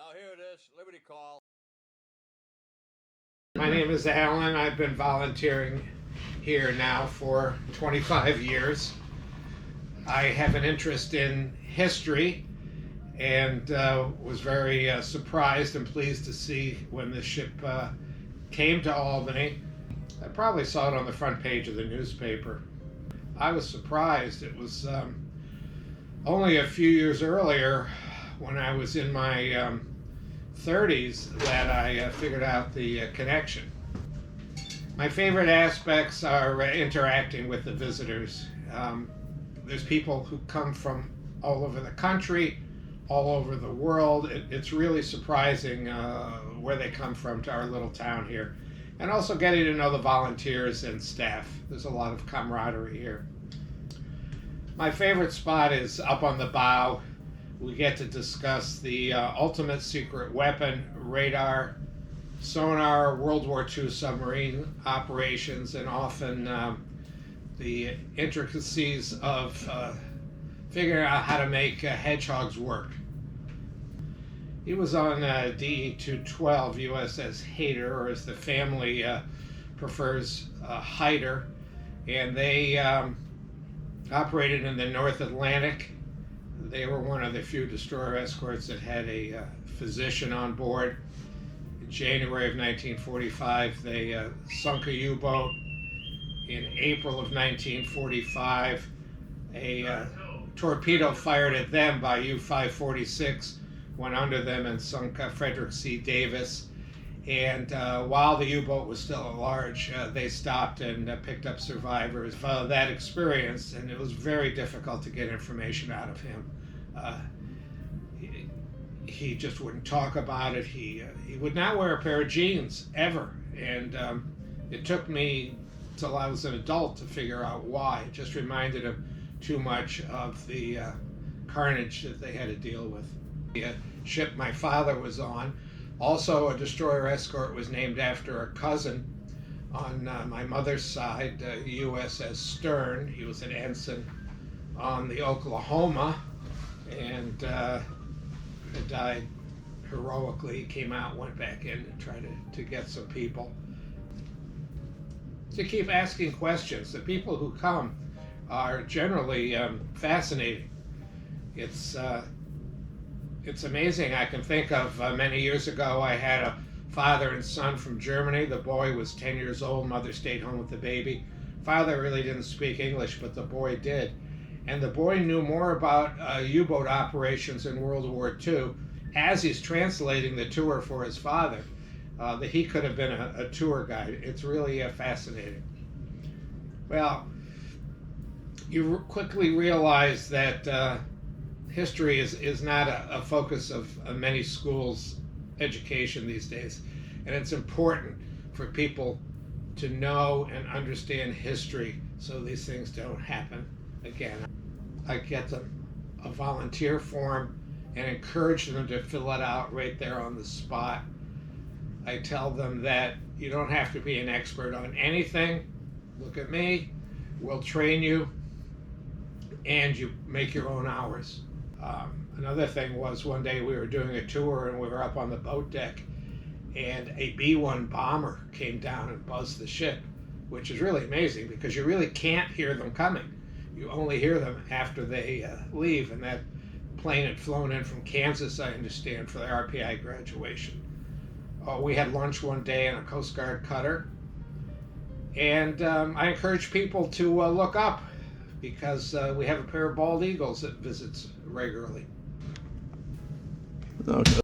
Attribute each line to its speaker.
Speaker 1: Now here it is, Liberty Call.
Speaker 2: My name is Alan. I've been volunteering here now for 25 years. I have an interest in history and was very surprised and pleased to see when the ship came to Albany. I probably saw it on the front page of the newspaper. I was surprised. It was only a few years earlier, when I was in my 30s, that I figured out the connection. My favorite aspects are interacting with the visitors. There's people who come from all over the country, all over the world. It's really surprising where they come from to our little town here. And also getting to know the volunteers and staff. There's a lot of camaraderie here. My favorite spot is up on the bow. We get to discuss the ultimate secret weapon, radar, sonar, World War II submarine operations, and often the intricacies of figuring out how to make hedgehogs work. He was on DE-212 USS Hater, or as the family prefers, Hyder, and they operated in the North Atlantic. They were one of the few destroyer escorts that had a physician on board. In January of 1945, they sunk a U-boat. In April of 1945, a torpedo fired at them by U-546 went under them and sunk Frederick C. Davis. And while the U-boat was still at large, they stopped and picked up survivors of that experience, and it was very difficult to get information out of him. He just wouldn't talk about it. He would not wear a pair of jeans, ever. And it took me till I was an adult to figure out why. It just reminded him too much of the carnage that they had to deal with. The ship my father was on, also a destroyer escort, was named after a cousin on my mother's side, USS Stern. He was an ensign on the Oklahoma, and died heroically. He came out, went back in, and tried to get some people. To keep asking questions. The people who come are generally fascinating. It's amazing. I can think of many years ago, I had a father and son from Germany. The boy was 10 years old. Mother stayed home with the baby. Father really didn't speak English, but the boy did. And the boy knew more about U-boat operations in World War II as he's translating the tour for his father, that he could have been a tour guide. It's really fascinating. Well, you quickly realize that history is not a focus of many schools' education these days. And it's important for people to know and understand history so these things don't happen again. I get them a volunteer form and encourage them to fill it out right there on the spot. I tell them that you don't have to be an expert on anything. Look at me, we'll train you, and you make your own hours. Another thing was, one day we were doing a tour and we were up on the boat deck, and a B-1 bomber came down and buzzed the ship, which is really amazing because you really can't hear them coming. You only hear them after they leave, and that plane had flown in from Kansas, I understand, for the RPI graduation. We had lunch one day in a Coast Guard cutter, and I encourage people to look up, because we have a pair of bald eagles that visits regularly.
Speaker 3: Okay.